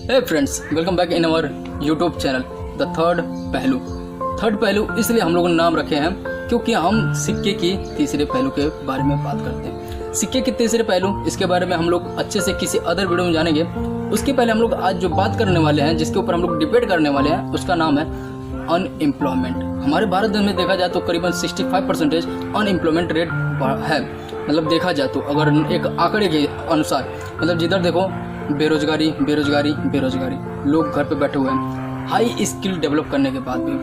Hey friends, welcome back in our YouTube channel the third पहलू। Third पहलू इसलिए हम लोगों ने नाम रखे हैं क्योंकि हम सिक्के की तीसरे पहलू के बारे में बात करते हैं। सिक्के के तीसरे पहलू, इसके बारे में हम लोग अच्छे से किसी अदर वीडियो में जानेंगे। उसके पहले हम लोग आज जो बात करने वाले हैं, जिसके ऊपर हम लोग डिबेट करने वाले हैं, उसका नाम है अनएम्प्लॉयमेंट। हमारे भारत देश में देखा जाए तो करीबन 65% अनएम्प्लॉयमेंट रेट है। मतलब देखा जाए तो अगर एक आंकड़े के अनुसार, मतलब जिधर देखो बेरोजगारी बेरोजगारी बेरोजगारी, लोग घर पे बैठे हुए हैं हाई स्किल डेवलप करने के बाद भी।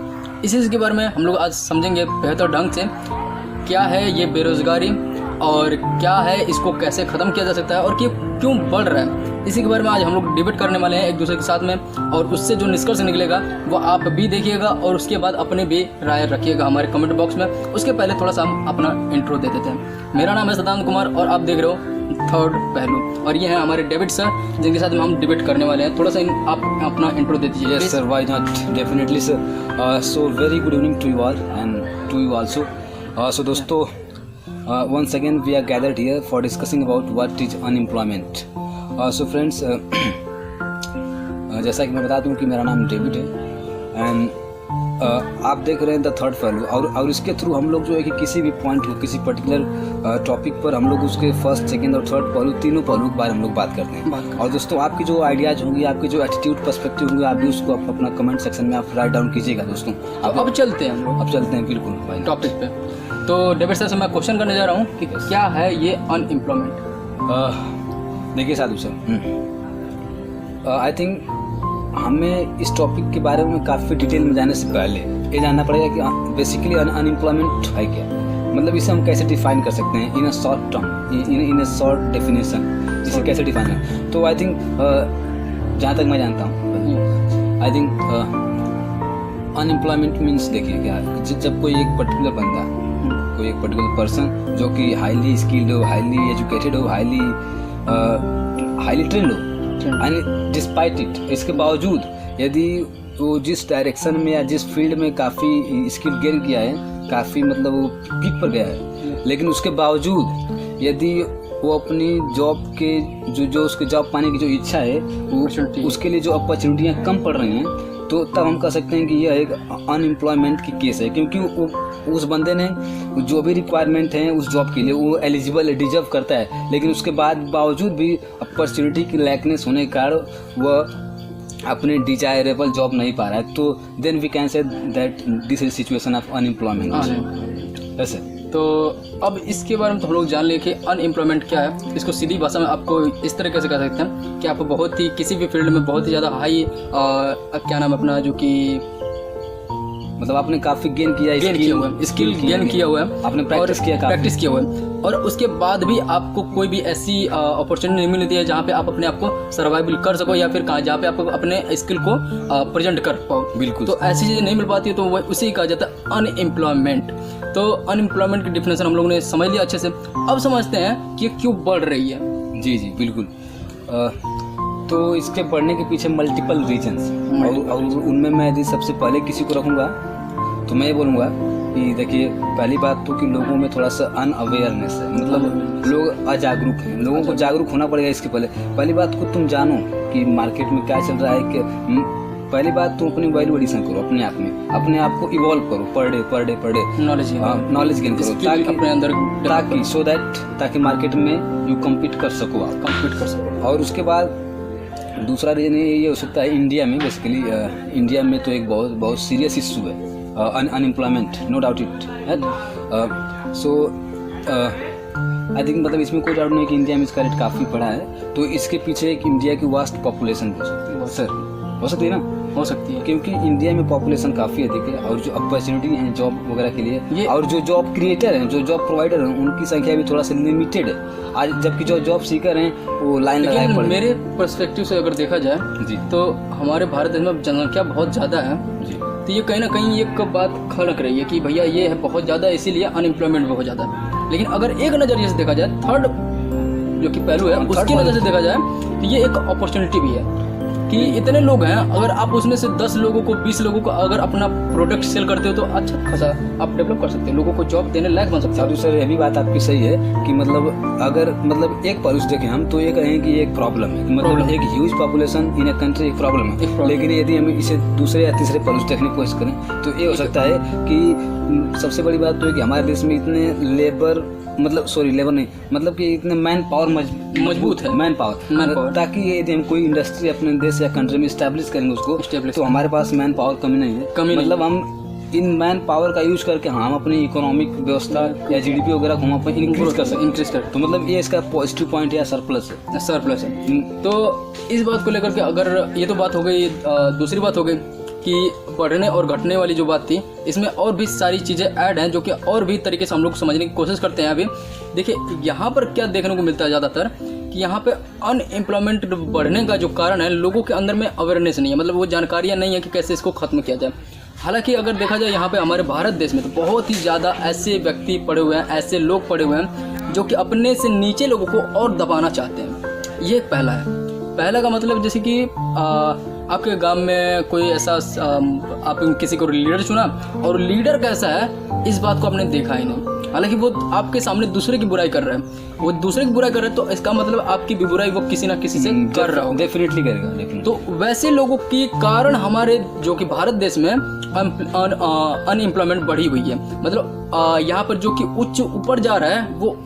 इसी चीज़ के बारे में हम लोग आज समझेंगे बेहतर ढंग से, क्या है ये बेरोजगारी और क्या है इसको कैसे ख़त्म किया जा सकता है और क्यों बढ़ रहा है। इसी के बारे में आज हम लोग डिबेट करने वाले हैं एक दूसरे के साथ में, और उससे जो निष्कर्ष निकलेगा वो आप भी देखिएगा और उसके बाद अपने भी राय रखिएगा हमारे कमेंट बॉक्स में। उसके पहले थोड़ा सा हम अपना इंट्रो दे देते हैं। मेरा नाम है सदानंद कुमार और आप देख रहे हो थर्ड पहलू, और ये हैं हमारे डेविड सर जिनके साथ में हम डिबेट करने वाले हैं। थोड़ा सा आप अपना इंट्रो दे दीजिए। Yes sir, why not? Definitely sir. So very good evening to you all and to you also. So दोस्तों, once again we are gathered here for discussing about what is unemployment. So friends, जैसा कि मैं बता दूं कि मेरा नाम David है एंड आप देख रहे हैं द थर्ड पहलू, और इसके थ्रू हम लोग जो है कि किसी भी पॉइंट को, किसी पर्टिकुलर टॉपिक पर हम लोग उसके फर्स्ट, सेकंड और थर्ड पहलू, तीनों पहलू के बारे में हम लोग बात करते हैं। और दोस्तों, आपकी जो आइडियाज़ होंगी, आपके जो एटीट्यूड पर्सपेक्टिव होंगे, आप भी उसको अपना कमेंट सेक्शन में आप राइट डाउन कीजिएगा दोस्तों। अब चलते हैं हम लोग, अब चलते हैं बिल्कुल टॉपिक पे। तो डेविड सर से मैं क्वेश्चन करने जा रहा हूँ कि क्या है ये अनएम्प्लॉयमेंट। देखिए साधु सर, आई थिंक हमें इस टॉपिक के बारे में काफ़ी डिटेल में जाने से पहले ये जानना पड़ेगा कि बेसिकली अनएम्प्लॉयमेंट है क्या। मतलब इसे हम कैसे डिफाइन कर सकते हैं in a short term, in a short definition, इसे कैसे डिफाइन करें। तो आई थिंक जहाँ तक मैं जानता हूँ, आई थिंक अनएम्प्लॉयमेंट मीन्स, देखिए क्या, जब कोई एक पर्टिकुलर बंदा, कोई एक पर्टिकुलर पर्सन जो कि हाईली स्किल्ड हो, हाईली एजुकेटेड हो, हाईली ट्रेंड हो, एंड डिस्पाइट इट, इसके बावजूद यदि वो जिस डायरेक्शन में या जिस फील्ड में काफ़ी स्किल गेन किया है, काफ़ी मतलब वो पीक पर गया है, लेकिन उसके बावजूद यदि वो अपनी जॉब के जो उसके जॉब पाने की जो इच्छा है, वो उसके लिए जो अपॉर्चुनिटियाँ कम पड़ रही हैं, तो तब हम कह सकते हैं कि यह एक अनएम्प्लॉयमेंट की केस है। क्योंकि उस बंदे ने जो भी रिक्वायरमेंट है उस जॉब के लिए वो एलिजिबल, डिजर्व करता है, लेकिन उसके बावजूद भी अपॉर्चुनिटी की लैकनेस होने के कारण वह अपने डिजायरेबल जॉब नहीं पा रहा है। तो then we can say that this is situation of unemployment. ऐसे तो अब इसके बारे में तो हम लोग जान लें कि अनएम्प्लॉयमेंट क्या है। इसको सीधी भाषा में आपको इस तरीके से कह सकते हैं कि आप बहुत ही किसी भी फील्ड में बहुत ही ज़्यादा हाई क्या नाम अपना, जो कि मतलब आपने काफ़ी गेन किया है, स्किल गेन किया हुआ है, आपने प्रैक्टिस किया हुआ है, और उसके बाद भी आपको कोई भी ऐसी अपॉर्चुनिटी नहीं मिलती है जहाँ पे आप अपने आप को सर्वाइवल कर सको, या फिर जहाँ पे आप अपने स्किल को प्रेजेंट कर पाओ। बिल्कुल। तो ऐसी चीज़ें नहीं मिल पाती है, तो वह उसी कहा जाता है अनएम्प्लॉयमेंट। तो अनएम्प्लॉयमेंट की डिफिनेशन हम लोगों ने समझ लिया अच्छे से। अब समझते हैं कि क्यों बढ़ रही है। जी बिल्कुल। तो इसके बढ़ने के पीछे मल्टीपल रीजन्स, और उनमें मैं यदि सबसे पहले किसी को रखूँगा तो मैं ये बोलूँगा कि देखिए, पहली बात तो कि लोगों में थोड़ा सा अनअवेयरनेस है, मतलब लोग अजागरूक हैं। लोगों को जागरूक होना पड़ेगा। इसके पहली बात को तुम जानो कि मार्केट में क्या चल रहा है। कि पहली बात तुम अपनी वैल्यू एडिशन करो, अपने आप को इवॉल्व करो, पर डे नॉलेज गेन करो, ताकि अपने अंदर, ताकि सो दैट ताकि मार्केट में यू कम्पीट कर सको। और उसके बाद दूसरा रीजन ये हो सकता है, इंडिया में बेसिकली, इंडिया में तो एक बहुत सीरियस इशू है unemployment, no doubt it. So I think, मतलब इसमें कोई डाउट नहीं कि इंडिया में इसका रेट काफ़ी बढ़ा है। तो इसके पीछे एक इंडिया की वास्ट पॉपुलेशन हो सकती है ना, हो सकती है, क्योंकि इंडिया में पॉपुलेशन काफ़ी अधिक है, और जो अपॉर्चुनिटी है जॉब वगैरह के लिए, और जो जॉब क्रिएटर हैं, जो जॉब प्रोवाइडर हैं, उनकी संख्या भी थोड़ा सा लिमिटेड है आज, जबकि जो जॉब सीकर हैं वो लाइन लगाए पड़े। मेरे पर्सपेक्टिव से अगर देखा जाए जी, तो हमारे भारत देश में जनसंख्या बहुत ज़्यादा है जी, तो ये कहीं ना कहीं एक बात खड़क रही है कि भैया ये है बहुत ज़्यादा, इसीलिए अनएम्प्लॉयमेंट बहुत ज़्यादा है। लेकिन अगर एक नज़रिए से देखा जाए, थर्ड जो कि पहलू है, उसकी नज़र से देखा जाए तो ये एक अपॉर्चुनिटी भी है। कि इतने लोग हैं, अगर आप उसमें से 10 लोगों को 20 लोगों को अगर अपना प्रोडक्ट सेल करते हो तो अच्छा खासा आप डेवलप कर सकते हो, लोगों को जॉब देने लायक बन सकते हो। साधु सर ये भी बात आपकी सही है कि मतलब अगर मतलब एक पॉलिस देखें हम तो ये कहें कि एक प्रॉब्लम है, मतलब एक huge population in a country एक प्रॉब्लम है, लेकिन यदि हम इसे दूसरे या तीसरे पॉलिस देखने की कोशिश करें तो ये हो सकता है कि सबसे बड़ी बात तो है कि हमारे देश में इतने लेबर नहीं मतलब कि इतने मैन पावर मजबूत है, मैन पावर, ताकि यदि हम कोई इंडस्ट्री अपने देश या कंट्री में इस्टेब्लिश करेंगे उसको तो हमारे पास मैन पावर कमी नहीं है, मतलब हम इन मैन पावर का यूज करके हम अपनी इकोनॉमिक व्यवस्था या जीडीपी वगैरह को हम अपने इंक्रीज कर तो मतलब ये इसका पॉजिटिव पॉइंट या सरप्लस है। तो इस बात को लेकर के अगर ये तो बात हो गई, दूसरी बात हो गई कि बढ़ने और घटने वाली जो बात थी, इसमें और भी सारी चीज़ें ऐड हैं जो कि और भी तरीके से हम लोग समझने की कोशिश करते हैं। अभी देखिए यहाँ पर क्या देखने को मिलता है ज़्यादातर कि यहाँ पे अनएम्प्लॉयमेंट बढ़ने का जो कारण है, लोगों के अंदर में अवेयरनेस नहीं है, मतलब वो जानकारियाँ नहीं है कि कैसे इसको ख़त्म किया जाए। हालांकि अगर देखा जाए यहाँ पे हमारे भारत देश में तो बहुत ही ज़्यादा ऐसे व्यक्ति पड़े हुए हैं, ऐसे लोग पड़े हुए हैं जो कि अपने से नीचे लोगों को और दबाना चाहते हैं। ये एक पहला है। पहला का मतलब जैसे कि आपके गांव में कोई ऐसा आप किसी को लीडर चुना और लीडर कैसा है इस बात को आपने देखा ही नहीं, हालांकि वो आपके सामने दूसरे की बुराई कर रहा है, वो दूसरे की बुराई कर रहा है तो इसका मतलब आपकी भी बुराई वो किसी ना किसी से कर रहा हो, डेफिनेटली करेगा। तो वैसे लोगों के कारण हमारे जो कि भारत देश में अनएम्प्लॉयमेंट बढ़ी हुई है, मतलब यहाँ पर जो कि उच्च ऊपर जा रहा है वो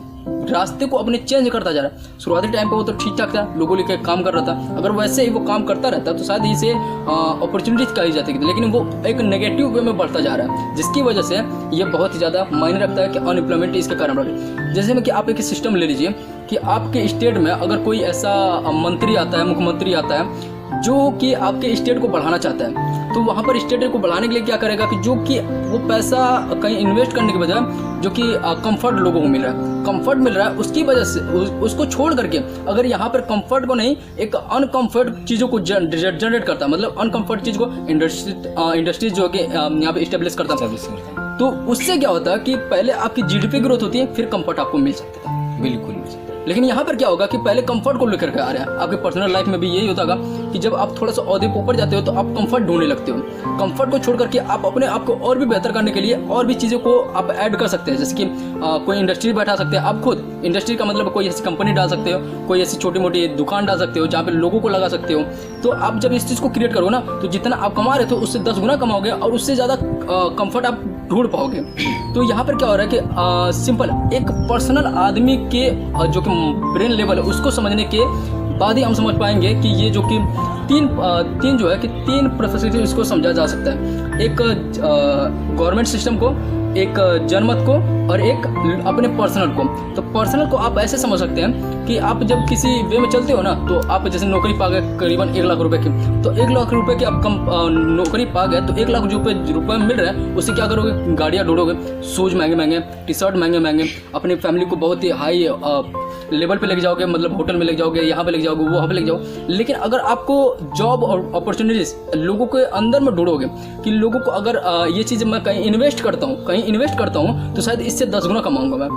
रास्ते को अपने चेंज करता जा रहा है। शुरुआती टाइम पे वो तो ठीक ठाक था, लोगों लेके काम कर रहा था, अगर वैसे ही वो काम करता रहता तो शायद इसे अपॉर्चुनिटीज कही जाती थी, लेकिन वो एक नेगेटिव वे में बढ़ता जा रहा है, जिसकी वजह से ये बहुत ही ज़्यादा मायने रखता है कि अनएम्प्लॉयमेंट इसके कारण बढ़ रही है। जैसे में कि आप एक सिस्टम ले लीजिए कि आपके स्टेट में अगर कोई ऐसा मंत्री आता है, मुख्यमंत्री आता है जो कि आपके स्टेट को बढ़ाना चाहता है, तो वहाँ पर स्टेट को बढ़ाने के लिए क्या करेगा कि जो कि वो पैसा कहीं इन्वेस्ट करने के बजाय जो कि कंफर्ट लोगों को मिल रहा है, कंफर्ट मिल रहा है, उसकी वजह से उसको छोड़ करके अगर यहाँ पर कंफर्ट को नहीं एक अनकंफर्ट चीज़ों को जनरेट करता है, मतलब अनकंफर्ट चीज़ को इंडस्ट्रीज जो कि यहाँ पे इस्टेब्लिश करता है, तो उससे क्या होता है कि पहले आपकी जीडीपी ग्रोथ होती है, फिर कंफर्ट आपको मिल सकता है। बिल्कुल मिल सकता है। लेकिन यहाँ पर क्या होगा कि पहले कंफर्ट को लेकर के आ रहे हैं। आपके पर्सनल लाइफ में भी यही होता है कि जब आप थोड़ा सा औहदे पर ऊपर जाते हो तो आप कंफर्ट ढूंढने लगते हो, कंफर्ट को छोड़ करके आप अपने आप को और भी बेहतर करने के लिए और भी चीज़ों को आप ऐड कर सकते हैं। जैसे कि कोई इंडस्ट्री बैठा सकते हैं आप खुद, इंडस्ट्री का मतलब कोई ऐसी कंपनी डाल सकते हो, कोई ऐसी छोटी मोटी दुकान डाल सकते हो जहाँ पे लोगों को लगा सकते हो। तो आप जब इस चीज़ को क्रिएट करोगे ना तो जितना आप कमा रहे थे उससे 10 गुना कमाओगे और उससे ज़्यादा कंफर्ट आप ढूंढ पाओगे। तो यहाँ पर क्या हो रहा है कि सिंपल एक पर्सनल आदमी के जो कि ब्रेन लेवल है उसको समझने के बाद ही हम समझ पाएंगे कि ये जो कि तीन जो है कि 3 प्रोसेस इसको समझा जा सकता है। एक गवर्नमेंट सिस्टम को, एक जनमत को और एक अपने पर्सनल को। तो पर्सनल को आप ऐसे समझ सकते हैं कि आप जब किसी वे में चलते हो ना तो आप जैसे नौकरी पा गए करीबन 1 लाख रुपए की, तो 1 लाख रुपए की आप नौकरी पा गए तो 1 लाख रुपए मिल रहा है, उससे क्या करोगे? गाड़ियाँ ढूंढोगे, शूज़ महंगे महंगे, टी शर्ट महंगे महंगे, अपनी फैमिली को बहुत ही हाई लेवल पे लेके जाओगे, मतलब होटल में लेके जाओगे, यहाँ पे लेके जाओगे, वहाँ पे लेके जाओ। लेकिन अगर आपको जॉब और अपॉर्चुनिटीज लोगों के अंदर में ढूंढोगे कि लोगों को अगर ये चीज़ मैं कहीं इन्वेस्ट करता हूँ तो शायद इससे 10 गुना कमाऊंगा मैं,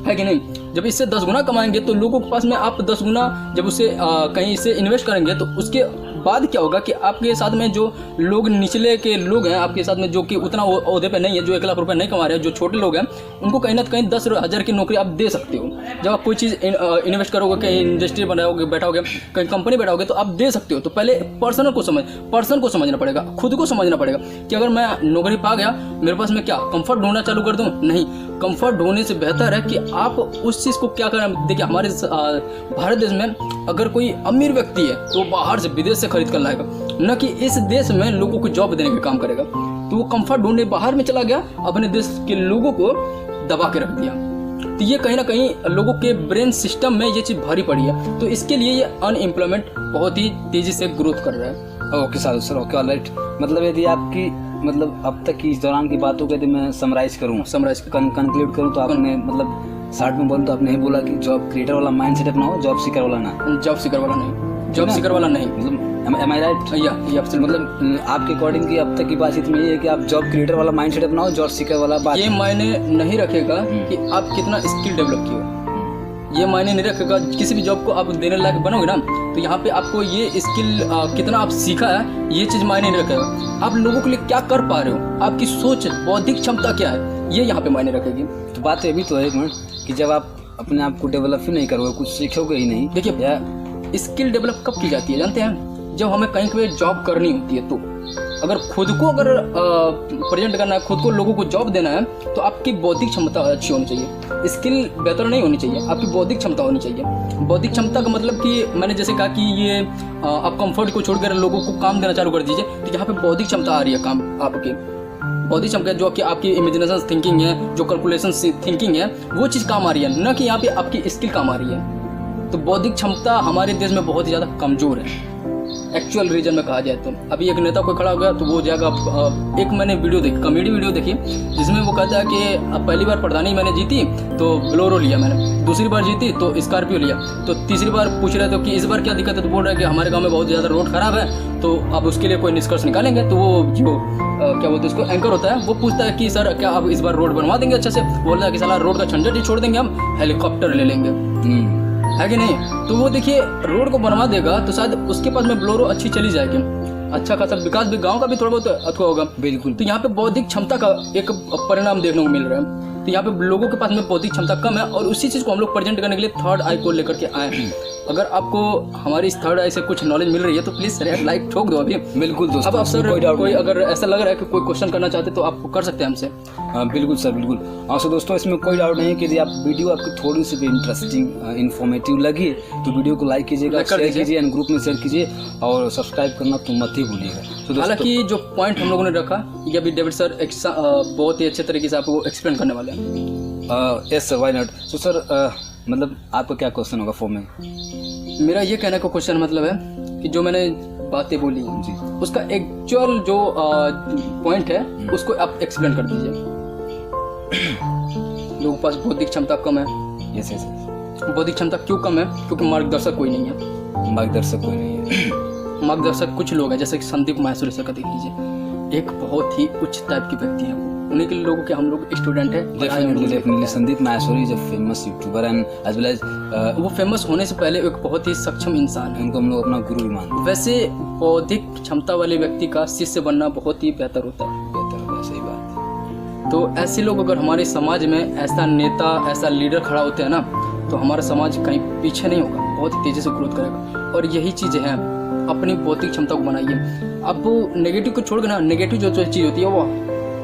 है कि नहीं? जब इससे 10 गुना कमाएंगे तो लोगों के पास में आप 10 गुना जब उसे कहीं इसे इन्वेस्ट करेंगे तो उसके बाद क्या होगा कि आपके साथ में जो लोग निचले के लोग हैं, आपके साथ में जो कि उतना ओहदे पे नहीं है, जो 1 लाख रुपए नहीं कमा रहे हैं, जो छोटे लोग हैं, उनको कहीं ना कहीं 10,000 की नौकरी आप दे सकते हो। जब आप कोई चीज़ इन्वेस्ट करोगे, कहीं इंडस्ट्री बनाओगे, बैठाओगे, कहीं कंपनी बैठाओगे तो आप दे सकते हो। तो पहले पर्सन को समझना पड़ेगा, खुद को समझना पड़ेगा कि अगर मैं नौकरी पा गया, मेरे पास में क्या कंफर्ट ढूंढना चालू कर दूँ? नहीं, कंफर्ट ढूंढने से बेहतर है कि आप उस चीज़ को क्या करें। देखिए हमारे भारत देश में अगर कोई अमीर व्यक्ति है तो बाहर से विदेश से खरीद कर लाएगा, न कि इस देश में लोगों को जॉब देने का काम करेगा। तो वो कंफर्ट ढूंढने बाहर में चला गया, अपने देश के लोगों को दबा के रख दिया। तो ये कहीं ना कहीं लोगों के ब्रेन सिस्टम में ये चीज़ भारी पड़ी है, तो इसके लिए ये अनएम्प्लॉयमेंट बहुत ही तेज़ी से ग्रोथ कर रहा है। Okay sir, okay, alright. मतलब यदि आपकी मतलब अब तक की इस दौरान की बातों को यदि मैं समराइज कंक्लूड करूँ तो आपने मतलब 60 में बोलूँ तो आपने बोला कि जॉब क्रिएटर वाला माइंडसेट अपनाओ, जॉब सीकर वाला ना। जॉब सीकर वाला नहीं मतलब am I right? मतलब आपके अकॉर्डिंग की अब तक की बातचीत में ये है कि आप जॉब क्रिएटर वाला माइंडसेट अपनाओ, जॉब सीकर वाला बात। ये मायने नहीं रखेगा कि आप कितना स्किल डेवलप किए हो, ये मायने नहीं रखेगा। किसी भी जॉब को आप देने लायक बनोगे ना, तो यहाँ पे आपको ये स्किल कितना आप सीखा है ये चीज़ मायने नहीं रखेगा। आप लोगों के लिए क्या कर पा रहे हो, आपकी सोच, बौद्धिक क्षमता क्या है, ये यहाँ पे मायने रखेगी। तो बात ये भी तो है एक मिनट कि जब आप अपने आप को डेवलप ही नहीं करोगे, कुछ सीखोगे ही नहीं। देखिए या स्किल डेवलप कब की जाती है जानते हैं? जब हमें कहीं पे जॉब करनी होती है। तो अगर खुद को प्रेजेंट करना है, खुद को लोगों को जॉब देना है, तो आपकी बौद्धिक क्षमता अच्छी होनी चाहिए। स्किल बेहतर नहीं होनी चाहिए, आपकी बौद्धिक क्षमता होनी चाहिए। बौद्धिक क्षमता का मतलब कि मैंने जैसे कहा कि ये आप कंफर्ट को छोड़कर लोगों को काम देना चालू कर दीजिए, तो यहाँ पे बौद्धिक क्षमता आ रही है काम आपकी। बौद्धिक क्षमता जो कि आपकी इमेजिनेशन थिंकिंग है, जो कैलकुलेशन थिंकिंग है, वो चीज़ काम आ रही है, न कि यहाँ पे आपकी स्किल काम आ रही है। तो बौद्धिक क्षमता हमारे देश में बहुत ही ज़्यादा कमज़ोर है एक्चुअल रीजन में कहा जाए तो। अभी एक नेता कोई खड़ा हो गया तो वो जाएगा, एक मैंने वीडियो देखी, कॉमेडी वीडियो देखी, जिसमें वो कहता है कि अब पहली बार प्रधानी मैंने जीती तो बोलेरो लिया मैंने, दूसरी बार जीती तो स्कॉर्पियो लिया, तो तीसरी बार पूछ रहे थे कि इस बार क्या दिक्कत है, तो बोल रहे हैं कि हमारे गाँव में बहुत ज़्यादा रोड खराब है, तो अब उसके लिए कोई निष्कर्ष निकालेंगे। तो वो जो क्या बोलते हैं उसको, एंकर होता है, वो पूछता है कि सर क्या आप इस बार रोड बनवा देंगे अच्छे से? बोलता है कि साला रोड का झंझट ही छोड़ देंगे, हम हेलीकॉप्टर ले लेंगे, है कि नहीं? तो वो देखिए रोड को बनवा देगा तो शायद उसके पास में बोलेरो अच्छी चली जाएगी, अच्छा खासा विकास भी गांव का भी थोड़ा बहुत अच्छा होगा। बिल्कुल। तो यहाँ पे बौद्धिक क्षमता का एक परिणाम देखने को मिल रहा है। तो यहाँ पे लोगों के पास में बौद्धिक क्षमता कम है, और उसी चीज़ को हम लोग प्रेजेंट करने के लिए थर्ड आई को लेकर के आए हैं। अगर आपको हमारी इस थर्ड आई से कुछ नॉलेज मिल रही है तो प्लीज़ लाइक ठोक दो अभी। बिल्कुल दोस्तों। अब आप सर कोई अगर ऐसा लग रहा है कि कोई क्वेश्चन करना चाहते तो आप कर सकते हैं हमसे। हाँ बिल्कुल सर, बिल्कुल। हाँ सो दोस्तों, इसमें कोई डाउट नहीं है कि यदि आप वीडियो आपकी थोड़ी सी भी इंटरेस्टिंग इन्फॉर्मेटिव लगी तो वीडियो को लाइक कीजिएगा, शेयर कीजिए एंड ग्रुप में शेयर कीजिए, और सब्सक्राइब करना तो मत ही भूलिएगा। हालांकि जो पॉइंट हम लोगों ने रखा ये अभी डेविड सर बहुत ही अच्छे तरीके से आपको एक्सप्लेन करने वाले हैं। Yes sir, why not. So sir मतलब आपका क्या क्वेश्चन होगा फॉर में? मेरा ये कहने का क्वेश्चन मतलब है कि जो मैंने बातें बोली जी, उसका एक्चुअल जो पॉइंट है उसको आप एक्सप्लेन कर दीजिए। लोगों के पास बौद्धिक क्षमता कम है। Yes yes. बौद्धिक क्षमता क्यों कम है? क्योंकि मार्गदर्शक कोई नहीं है। मार्गदर्शक कोई नहीं है। मार्गदर्शक कुछ लोग हैं, जैसे कि संदीप माहेश्वरी सर का देख लीजिए, एक बहुत ही उच्च टाइप के व्यक्ति हैं, उन्हीं के लोगों के हम लोग स्टूडेंट हैं। Definitely Sandeep Maheshwari is a famous YouTuber and as well as वो फेमस होने से पहले एक बहुत ही सक्षम इंसान है, उनको हम लोग अपना गुरु भी मानते हैं। वैसे बौद्धिक क्षमता वाले व्यक्ति का शिष्य बनना बहुत ही बेहतर होता है। बेहतर होगा, सही बात। तो ऐसे लोग अगर हमारे समाज में ऐसा नेता, ऐसा लीडर खड़ा होते हैं ना, तो हमारा समाज कहीं पीछे नहीं होगा, बहुत ही तेज़ी से ग्रोथ करेगा। और यही चीज़ें हैं, अपनी बौद्धिक क्षमता को बनाइए। अब नेगेटिव को छोड़ के ना, नेगेटिव जो चीज़ होती है वो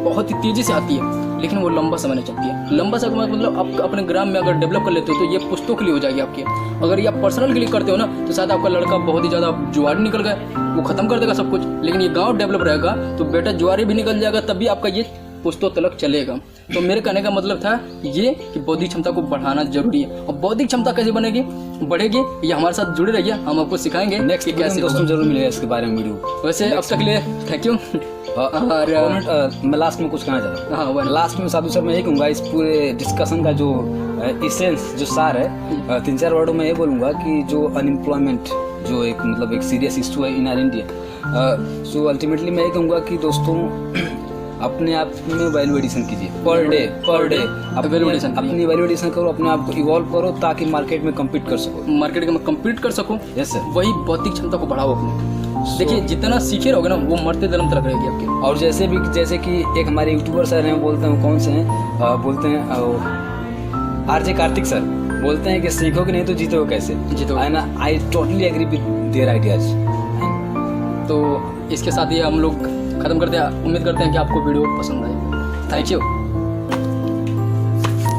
बहुत ही तेज़ी से आती है, लेकिन वो लंबा समय नहीं चलती है। लंबा समय मतलब आप अपने ग्राम में अगर डेवलप कर लेते हो तो ये पुश्तों के लिए हो जाएगी आपकी। अगर ये आप पर्सनल के लिए करते हो ना, तो शायद आपका लड़का बहुत ही ज़्यादा जुआरी निकल गए, वो ख़त्म कर देगा सब कुछ। लेकिन ये गाँव डेवलप रहेगा तो बेटा जुआरी भी निकल जाएगा, तब भी आपका ये पुश्तों तलक चलेगा। तो मेरे कहने का मतलब था ये कि बौद्धिक क्षमता को बढ़ाना जरूरी है। और बौद्धिक क्षमता कैसे बढ़ेगी, ये हमारे साथ जुड़े रहिए, हम आपको सिखाएंगे नेक्स्ट कैसे। दोस्तों जरूर मिलेगा इसके बारे में वीडियो। वैसे अब तक के लिए थैंक यू। और मैं लास्ट में कुछ कहना चाहता हूँ। हाँ, लास्ट में साधु सर मैं यही कहूँगा, इस पूरे डिस्कशन का जो इसेंस, जो सार है, 3-4 वर्डों में ये बोलूँगा कि जो अनएम्प्लॉयमेंट जो एक मतलब एक सीरियस इशू है इन आर इंडिया। सो अल्टीमेटली मैं ये कहूँगा कि दोस्तों अपने आप में वैल्यू एडिशन कीजिए, पर डे अपनी वैल्यू एडिशन करो, अपने आप को इवॉल्व करो ताकि मार्केट में कम्पीट कर सको, मार्केट में कम्पीट कर सको। Yes sir. वही बौद्धिक क्षमता को बढ़ाओ अपने। देखिए जितना सीखे रहोगे ना, वो मरते दम तक रहेगी आपके। और जैसे कि एक हमारे यूट्यूबर सर हैं, बोलते हैं कौन से हैं, बोलते हैं आरजे कार्तिक सर, बोलते हैं कि सीखोगे नहीं तो जीतोगे कैसे। जीतोगे ना। I totally agree with their ideas. तो इसके साथ ही हम लोग खत्म करते हैं। उम्मीद करते हैं कि आपको वीडियो पसंद आए। Thank you.